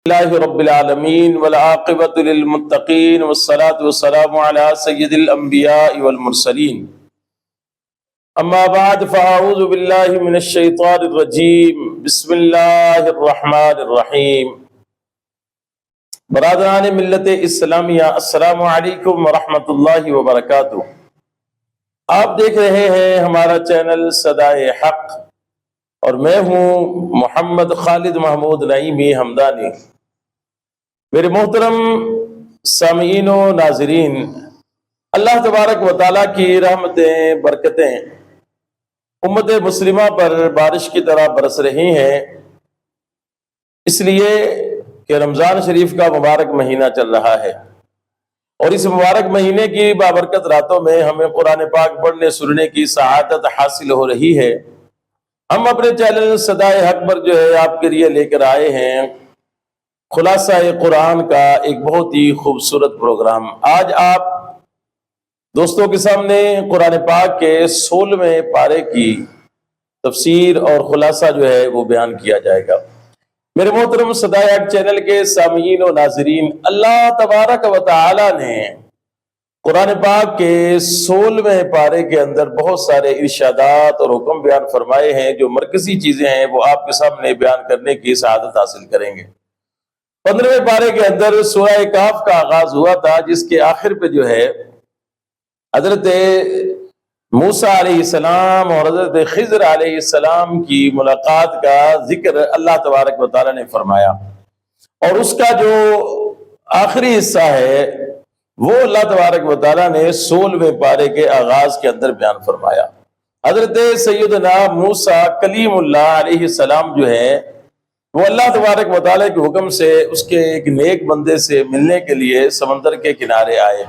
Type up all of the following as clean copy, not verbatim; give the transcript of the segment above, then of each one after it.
اللہ رب العالمین والعاقبۃ للمتقین والصلاة والسلام علی سید الانبیاء والمرسلین اما بعد فاعوذ باللہ من الشیطان الرجیم بسم اللہ الرحمن الرحیم۔ برادران ملت اسلامیہ، السلام علیکم ورحمۃ اللہ وبرکاتہ۔ آپ دیکھ رہے ہیں ہمارا چینل صدائے حق اور میں ہوں محمد خالد محمود نعیمی حمدانی۔ میرے محترم سامعین و ناظرین، اللہ تبارک و تعالیٰ کی رحمتیں برکتیں امت مسلمہ پر بارش کی طرح برس رہی ہیں، اس لیے کہ رمضان شریف کا مبارک مہینہ چل رہا ہے اور اس مبارک مہینے کی بابرکت راتوں میں ہمیں قرآن پاک پڑھنے سننے کی سعادت حاصل ہو رہی ہے۔ ہم اپنے چینل صدائے حق پر جو ہے آپ کے لیے لے کر آئے ہیں خلاصہ قرآن کا ایک بہت ہی خوبصورت پروگرام۔ آج آپ دوستوں کے سامنے قرآن پاک کے 16ویں پارے کی تفسیر اور خلاصہ جو ہے وہ بیان کیا جائے گا۔ میرے محترم صدائے حق چینل کے سامعین و ناظرین، اللہ تبارک و تعالی نے قرآن پاک کے 16ویں پارے کے اندر بہت سارے ارشادات اور حکم بیان فرمائے ہیں، جو مرکزی چیزیں ہیں وہ آپ کے سامنے بیان کرنے کی سعادت حاصل کریں گے۔ 15ویں پارے کے اندر سورہ کہف کا آغاز ہوا تھا، جس کے آخر پہ جو ہے حضرت موسیٰ علیہ السلام اور حضرت خضر علیہ السلام کی ملاقات کا ذکر اللہ تبارک و تعالیٰ نے فرمایا، اور اس کا جو آخری حصہ ہے وہ اللہ تبارک و تعالیٰ نے 16ویں پارے کے آغاز کے اندر بیان فرمایا۔ حضرت سیدنا موسیٰ کلیم اللہ علیہ السلام جو ہے وہ اللہ تبارک و تعالیٰ کے حکم سے اس کے ایک نیک بندے سے ملنے کے لیے سمندر کے کنارے آئے،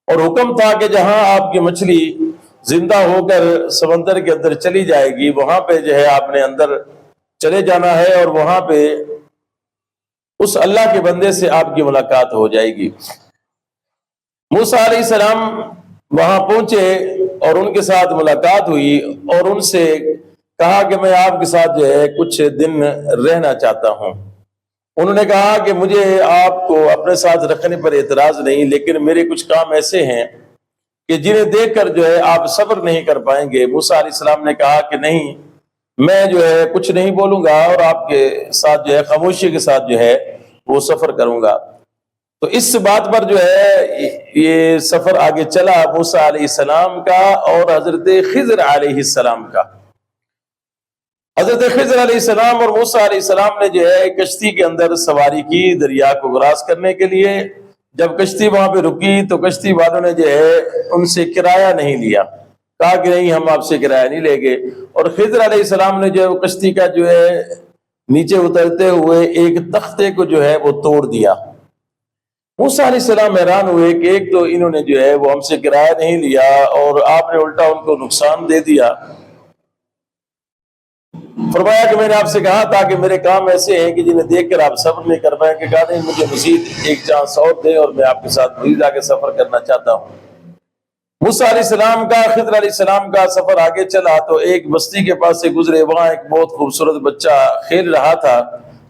اور حکم تھا کہ جہاں آپ کی مچھلی زندہ ہو کر سمندر کے اندر چلی جائے گی وہاں پہ جو ہے آپ نے اندر چلے جانا ہے، اور وہاں پہ اس اللہ کے بندے سے آپ کی ملاقات ہو جائے گی۔ موسیٰ علیہ السلام وہاں پہنچے اور ان کے ساتھ ملاقات ہوئی، اور ان سے کہا کہ میں آپ کے ساتھ جو ہے کچھ دن رہنا چاہتا ہوں۔ انہوں نے کہا کہ مجھے آپ کو اپنے ساتھ رکھنے پر اعتراض نہیں، لیکن میرے کچھ کام ایسے ہیں کہ جنہیں دیکھ کر جو ہے آپ صبر نہیں کر پائیں گے۔ موسیٰ علیہ السلام نے کہا کہ نہیں، میں جو ہے کچھ نہیں بولوں گا اور آپ کے ساتھ جو ہے خاموشی کے ساتھ جو ہے وہ سفر کروں گا۔ تو اس بات پر جو ہے یہ سفر آگے چلا موسیٰ علیہ السلام کا اور حضرت خضر علیہ السلام کا۔ حضرت خضر علیہ السلام اور موسیٰ علیہ السلام نے جو ہے کشتی کے اندر سواری کی دریا کو کراس کرنے کے لیے۔ جب کشتی وہاں پہ رکی تو کشتی والوں نے جو ہے ان سے کرایہ نہیں لیا، کہا کہ نہیں ہم آپ سے کرایہ نہیں لیں گے، اور خضر علیہ السلام نے جو ہے کشتی کا جو ہے نیچے اترتے ہوئے ایک تختے کو جو ہے وہ توڑ دیا۔ موسیٰ علیہ السلام حیران ہوئے کہ ایک تو انہوں نے جو ہے وہ ہم سے کرایہ نہیں لیا اور آپ نے الٹا ان کو نقصان دے دیا۔ فرمایا کہ میں نے آپ سے کہا تھا کہ میرے کام ایسے ہیں کہ جنہیں دیکھ کر آپ صبر نہیں کر پائیں، کہ کہا نہیں مجھے مزید ایک چانس اور دیں اور میں آپ کے ساتھ مزید آگے سفر کرنا چاہتا ہوں۔ موسیٰ علیہ السلام کا خضر علیہ السلام کا سفر آگے چلا تو ایک بستی کے پاس سے گزرے، وہاں ایک بہت خوبصورت بچہ کھیل رہا تھا۔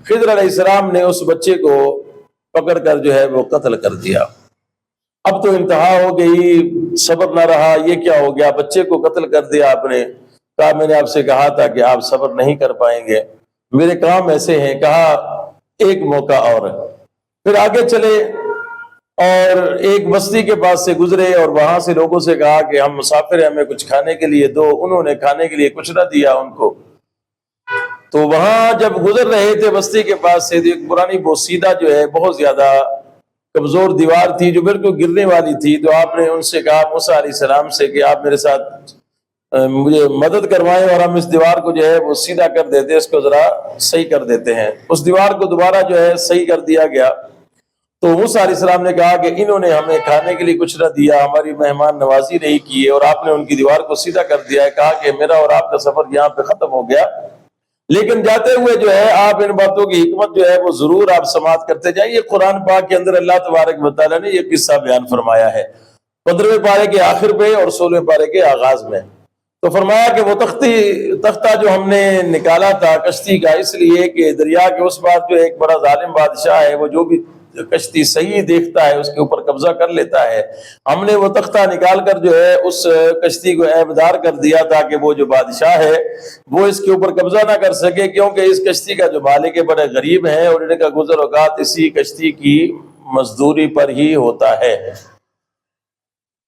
خضر علیہ السلام نے اس بچے کو پکڑ کر جو ہے وہ قتل کر دیا۔ اب تو انتہا ہو گئی، صبر نہ رہا، یہ کیا ہو گیا، بچے کو قتل کر دیا آپ نے۔ کہا میں نے آپ سے کہا تھا کہ آپ صبر نہیں کر پائیں گے، میرے کام ایسے ہیں۔ کہا ایک موقع اور۔ پھر آگے چلے اور ایک بستی کے پاس سے گزرے اور وہاں سے لوگوں سے کہا کہ ہم مسافر ہیں، ہمیں کچھ کھانے کے لیے دو۔ انہوں نے کھانے کے لیے کچھ نہ دیا ان کو۔ تو وہاں جب گزر رہے تھے بستی کے پاس سے ایک پرانی بوسیدہ جو ہے بہت زیادہ کمزور دیوار تھی جو بالکل گرنے والی تھی، تو آپ نے ان سے کہا موسیٰ علیہ السلام سے کہ آپ میرے ساتھ مجھے مدد کروائیں اور ہم اس دیوار کو جو ہے وہ سیدھا کر دیتے، اس کو ذرا صحیح کر دیتے ہیں۔ اس دیوار کو دوبارہ جو ہے صحیح کر دیا گیا۔ تو موسیٰ علیہ السلام نے کہا کہ انہوں نے ہمیں کھانے کے لیے کچھ نہ دیا، ہماری مہمان نوازی نہیں کی ہے اور آپ نے ان کی دیوار کو سیدھا کر دیا ہے۔ کہا کہ میرا اور آپ کا سفر یہاں پہ ختم ہو گیا، لیکن جاتے ہوئے جو ہے آپ ان باتوں کی حکمت جو ہے وہ ضرور آپ سماعت کرتے جائیں۔ یہ قرآن پاک کے اندر اللہ تبارک و تعالیٰ نے یہ قصہ بیان فرمایا ہے 15ویں پارے کے آخر پہ اور 16ویں پارے کے آغاز میں۔ تو فرمایا کہ وہ تختہ جو ہم نے نکالا تھا کشتی کا، اس لیے کہ دریا کے اس بات جو ایک بڑا ظالم بادشاہ ہے، وہ جو بھی کشتی صحیح دیکھتا ہے اس کے اوپر قبضہ کر لیتا ہے۔ ہم نے وہ تختہ نکال کر جو ہے اس کشتی کو عیبدار کر دیا تاکہ وہ جو بادشاہ ہے وہ اس کے اوپر قبضہ نہ کر سکے، کیونکہ اس کشتی کا جو مالک ہے بڑے غریب ہے اور ان کا گزر اوقات اسی کشتی کی مزدوری پر ہی ہوتا ہے۔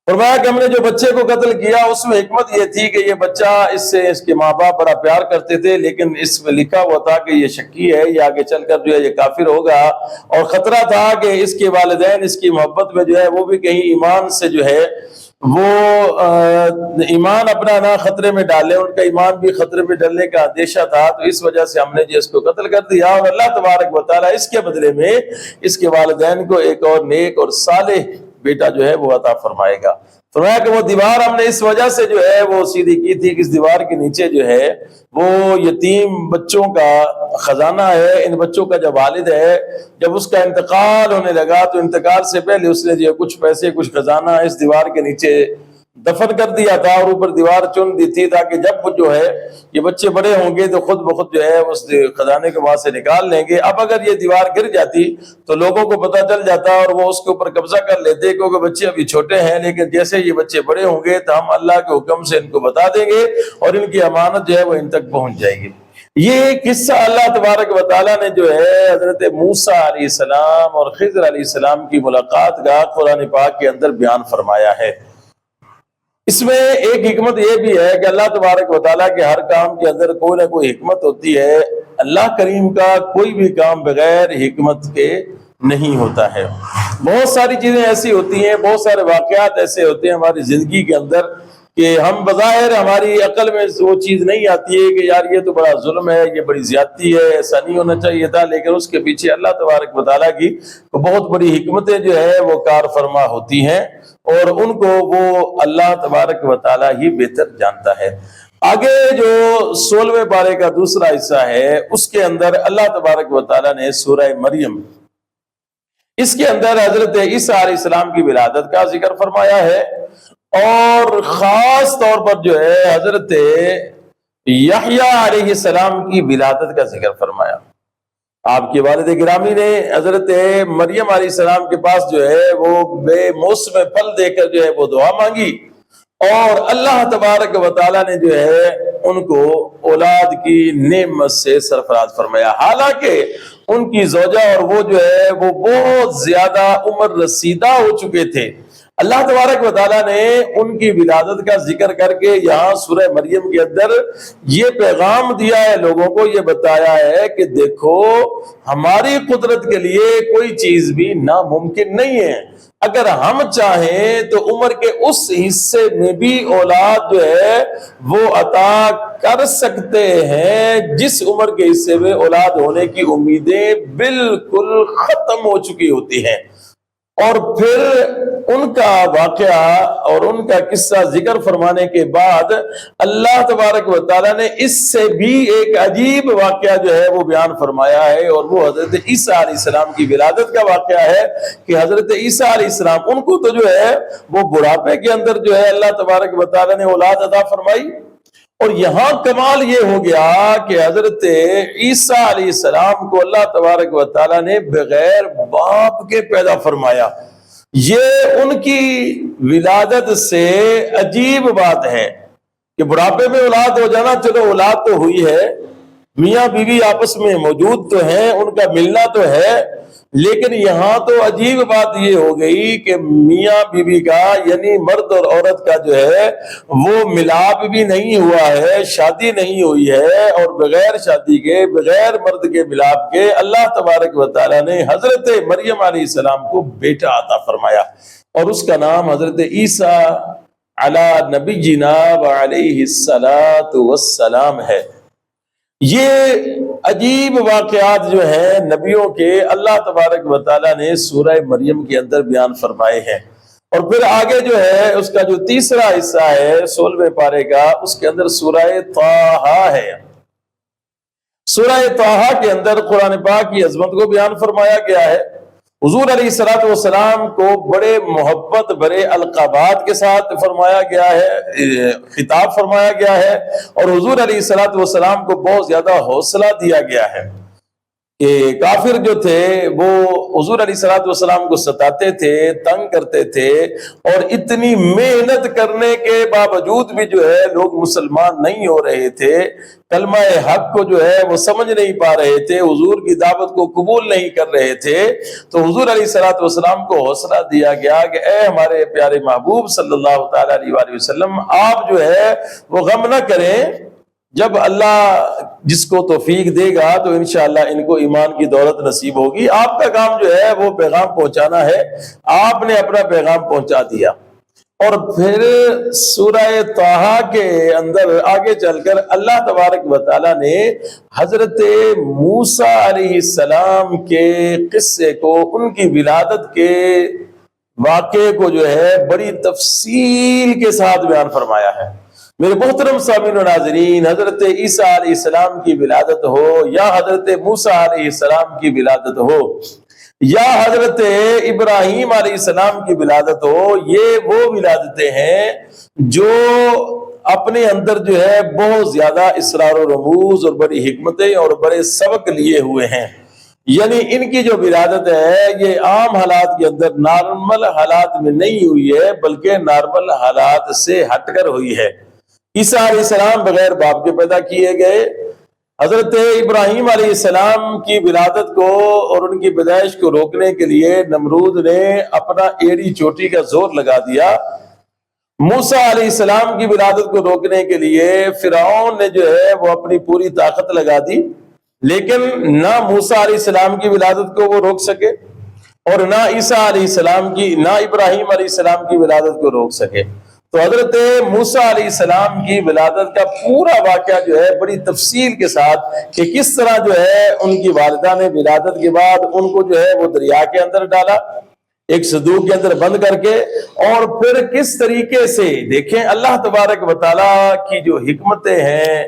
فرمایا کہ ہم نے جو بچے کو قتل کیا اس میں حکمت یہ تھی کہ یہ بچہ اس سے اس کے ماں باپ بڑا پیار کرتے تھے، لیکن اس میں لکھا ہوا تھا کہ یہ شکی ہے، یہ آگے چل کر جو ہے یہ کافر ہوگا، اور خطرہ تھا کہ اس کے والدین اس کی محبت میں جو ہے وہ بھی کہیں ایمان سے جو ہے وہ ایمان اپنا نہ خطرے میں ڈالے، ان کا ایمان بھی خطرے میں ڈالنے کا اندیشہ تھا، تو اس وجہ سے ہم نے جو اس کو قتل کر دیا، اور اللہ تبارک و تعالیٰ اس کے بدلے میں اس کے والدین کو ایک اور نیک اور صالح بیٹا جو ہے وہ عطا فرمائے گا۔ فرمایا کہ وہ دیوار ہم نے اس وجہ سے جو ہے وہ سیدھی کی تھی کہ اس دیوار کے نیچے جو ہے وہ یتیم بچوں کا خزانہ ہے، ان بچوں کا جب والد ہے جب اس کا انتقال ہونے لگا تو انتقال سے پہلے اس نے جو کچھ پیسے کچھ خزانہ اس دیوار کے نیچے دفن کر دیا تھا، اور اوپر دیوار چن دی تھی تاکہ جب وہ جو ہے یہ بچے بڑے ہوں گے تو خود بخود جو ہے اس خزانے کو وہاں سے نکال لیں گے۔ اب اگر یہ دیوار گر جاتی تو لوگوں کو پتہ چل جاتا اور وہ اس کے اوپر قبضہ کر لیتے، کیونکہ بچے ابھی چھوٹے ہیں، لیکن جیسے یہ بچے بڑے ہوں گے تو ہم اللہ کے حکم سے ان کو بتا دیں گے اور ان کی امانت جو ہے وہ ان تک پہنچ جائے گی۔ یہ قصہ اللہ تبارک و تعالیٰ نے جو ہے حضرت موسیٰ علیہ السلام اور خضر علیہ السلام کی ملاقات کا قرآن پاک کے اندر بیان فرمایا ہے۔ اس میں ایک حکمت یہ بھی ہے کہ اللہ تبارک و تعالیٰ کے ہر کام کے اندر کوئی نہ کوئی حکمت ہوتی ہے۔ اللہ کریم کا کوئی بھی کام بغیر حکمت کے نہیں ہوتا ہے۔ بہت ساری چیزیں ایسی ہوتی ہیں، بہت سارے واقعات ایسے ہوتے ہیں ہماری زندگی کے اندر کہ ہم بظاہر ہماری عقل میں وہ چیز نہیں آتی ہے کہ یار یہ تو بڑا ظلم ہے، یہ بڑی زیادتی ہے، ایسا نہیں ہونا چاہیے تھا، لیکن اس کے پیچھے اللہ تبارک و تعالیٰ کی بہت بڑی حکمتیں جو ہے وہ کار فرما ہوتی ہیں، اور ان کو وہ اللہ تبارک و تعالیٰ ہی بہتر جانتا ہے۔ آگے جو 16ویں پارے کا دوسرا حصہ ہے اس کے اندر اللہ تبارک و تعالیٰ نے سورہ مریم، اس کے اندر حضرت عیسیٰ علیہ السلام کی ولادت کا ذکر فرمایا ہے، اور خاص طور پر جو ہے حضرت یحییٰ علیہ السلام کی ولادت کا ذکر فرمایا۔ آپ کے والد گرامی نے حضرت مریم علیہ السلام کے پاس جو ہے وہ بے موسم پھل دے کر جو ہے وہ دعا مانگی، اور اللہ تبارک و تعالیٰ نے جو ہے ان کو اولاد کی نعمت سے سرفراز فرمایا، حالانکہ ان کی زوجہ اور وہ جو ہے وہ بہت زیادہ عمر رسیدہ ہو چکے تھے۔ اللہ تبارک و تعالیٰ نے ان کی ولادت کا ذکر کر کے یہاں سورہ مریم کے اندر یہ پیغام دیا ہے، لوگوں کو یہ بتایا ہے کہ دیکھو ہماری قدرت کے لیے کوئی چیز بھی ناممکن نہیں ہے، اگر ہم چاہیں تو عمر کے اس حصے میں بھی اولاد جو ہے وہ عطا کر سکتے ہیں جس عمر کے حصے میں اولاد ہونے کی امیدیں بالکل ختم ہو چکی ہوتی ہیں۔ اور پھر ان کا واقعہ اور ان کا قصہ ذکر فرمانے کے بعد اللہ تبارک و تعالیٰ نے اس سے بھی ایک عجیب واقعہ جو ہے وہ بیان فرمایا ہے، اور وہ حضرت عیسیٰ علیہ السلام کی ولادت کا واقعہ ہے کہ حضرت عیسیٰ علیہ السلام ان کو تو جو ہے وہ بڑھاپے کے اندر جو ہے اللہ تبارک و تعالیٰ نے اولاد عطا فرمائی، اور یہاں کمال یہ ہو گیا کہ حضرت عیسیٰ علیہ السلام کو اللہ تبارک و تعالیٰ نے بغیر باپ کے پیدا فرمایا۔ یہ ان کی ولادت سے عجیب بات ہے کہ بڑھاپے میں اولاد ہو جانا، چلو اولاد تو ہوئی ہے، میاں بیوی آپس میں موجود تو ہیں، ان کا ملنا تو ہے، لیکن یہاں تو عجیب بات یہ ہو گئی کہ میاں بیوی کا یعنی مرد اور عورت کا جو ہے وہ ملاپ بھی نہیں ہوا ہے، شادی نہیں ہوئی ہے، اور بغیر شادی کے بغیر مرد کے ملاپ کے اللہ تبارک و تعالیٰ نے حضرت مریم علیہ السلام کو بیٹا عطا فرمایا، اور اس کا نام حضرت عیسیٰ علی نبینا وعلیہ الصلاۃ والسلام ہے۔ یہ عجیب واقعات جو ہیں نبیوں کے اللہ تبارک و تعالیٰ نے سورہ مریم کے اندر بیان فرمائے ہیں، اور پھر آگے جو ہے اس کا جو تیسرا حصہ ہے 16ویں پارے کا، اس کے اندر سورہ طٰہٰ ہے۔ سورہ طٰہٰ کے اندر قرآن پاک کی عظمت کو بیان فرمایا گیا ہے، حضور علیہ الصلوۃ والسلام کو بڑے محبت بڑے القابات کے ساتھ فرمایا گیا ہے، خطاب فرمایا گیا ہے، اور حضور علیہ الصلوۃ والسلام کو بہت زیادہ حوصلہ دیا گیا ہے کہ کافر جو تھے وہ حضور علیہ الصلوۃ والسلام کو ستاتے تھے، تنگ کرتے تھے، اور اتنی محنت کرنے کے باوجود بھی جو ہے لوگ مسلمان نہیں ہو رہے تھے، کلمہ حق کو جو ہے وہ سمجھ نہیں پا رہے تھے، حضور کی دعوت کو قبول نہیں کر رہے تھے۔ تو حضور علیہ الصلوۃ والسلام کو حوصلہ دیا گیا کہ اے ہمارے پیارے محبوب صلی اللہ تعالی علیہ وآلہ وسلم، آپ جو ہے وہ غم نہ کریں، جب اللہ جس کو توفیق دے گا تو انشاءاللہ ان کو ایمان کی دولت نصیب ہوگی۔ آپ کا کام جو ہے وہ پیغام پہنچانا ہے، آپ نے اپنا پیغام پہنچا دیا۔ اور پھر سورہ طٰہٰ کے اندر آگے چل کر اللہ تبارک و تعالیٰ نے حضرت موسیٰ علیہ السلام کے قصے کو، ان کی ولادت کے واقعے کو جو ہے بڑی تفصیل کے ساتھ بیان فرمایا ہے۔ میرے محترم سامعین و ناظرین، حضرت عیسیٰ علیہ السلام کی ولادت ہو یا حضرت موسیٰ علیہ السلام کی ولادت ہو یا حضرت ابراہیم علیہ السلام کی ولادت ہو، یہ وہ ولادتیں ہیں جو اپنے اندر جو ہے بہت زیادہ اسرار و رموز اور بڑی حکمتیں اور بڑے سبق لیے ہوئے ہیں۔ یعنی ان کی جو ولادت ہے یہ عام حالات کے اندر نارمل حالات میں نہیں ہوئی ہے، بلکہ نارمل حالات سے ہٹ کر ہوئی ہے۔ عیسیٰ علیہ السلام بغیر باپ کے پیدا کیے گئے، حضرت ابراہیم علیہ السلام کی ولادت کو اور ان کی پیدائش کو روکنے کے لیے نمرود نے اپنا ایڑی چوٹی کا زور لگا دیا۔ موسیٰ علیہ السلام کی ولادت کو روکنے کے لیے فرعون نے جو ہے وہ اپنی پوری طاقت لگا دی، لیکن نہ موسیٰ علیہ السلام کی ولادت کو وہ روک سکے اور نہ عیسیٰ علیہ السلام کی، نہ ابراہیم علیہ السلام کی ولادت کو روک سکے۔ تو حضرت موسیٰ علیہ السلام کی ولادت کا پورا واقعہ جو ہے بڑی تفصیل کے ساتھ کہ کس طرح جو ہے ان کی والدہ نے ولادت کے بعد ان کو جو ہے وہ دریا کے اندر ڈالا، ایک صندوق کے اندر بند کر کے، اور پھر کس طریقے سے دیکھیں اللہ تبارک و تعالیٰ کی جو حکمتیں ہیں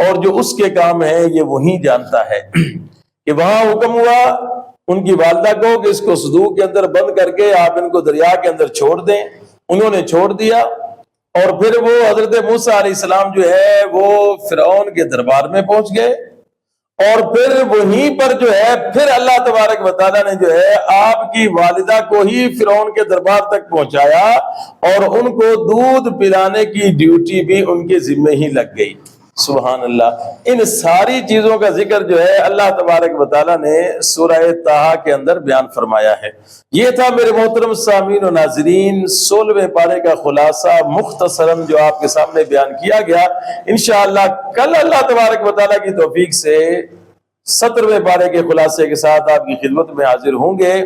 اور جو اس کے کام ہیں یہ وہی جانتا ہے کہ وہاں حکم ہوا ان کی والدہ کو کہ اس کو صندوق کے اندر بند کر کے آپ ان کو دریا کے اندر چھوڑ دیں۔ انہوں نے چھوڑ دیا، اور پھر وہ حضرت موسیٰ علیہ السلام جو ہے وہ فرعون کے دربار میں پہنچ گئے، اور پھر وہیں پر جو ہے پھر اللہ تبارک و تعالیٰ نے جو ہے آپ کی والدہ کو ہی فرعون کے دربار تک پہنچایا، اور ان کو دودھ پلانے کی ڈیوٹی بھی ان کے ذمہ ہی لگ گئی۔ سبحان اللہ۔ ان ساری چیزوں کا ذکر جو ہے اللہ تبارک و تعالیٰ نے سورہ طٰہٰ کے اندر بیان فرمایا ہے۔ یہ تھا میرے محترم سامعین و ناظرین 16ویں پارے کا خلاصہ مختصراً جو آپ کے سامنے بیان کیا گیا۔ انشاءاللہ کل اللہ تبارک و تعالیٰ کی توفیق سے 17ویں پارے کے خلاصے کے ساتھ آپ کی خدمت میں حاضر ہوں گے۔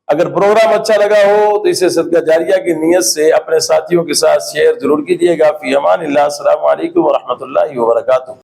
اگر پروگرام اچھا لگا ہو تو اسے صدقہ جاریہ کی نیت سے اپنے ساتھیوں کے ساتھ شیئر ضرور کیجیے گا۔ فی امان اللہ، السلام علیکم ورحمۃ اللہ وبرکاتہ۔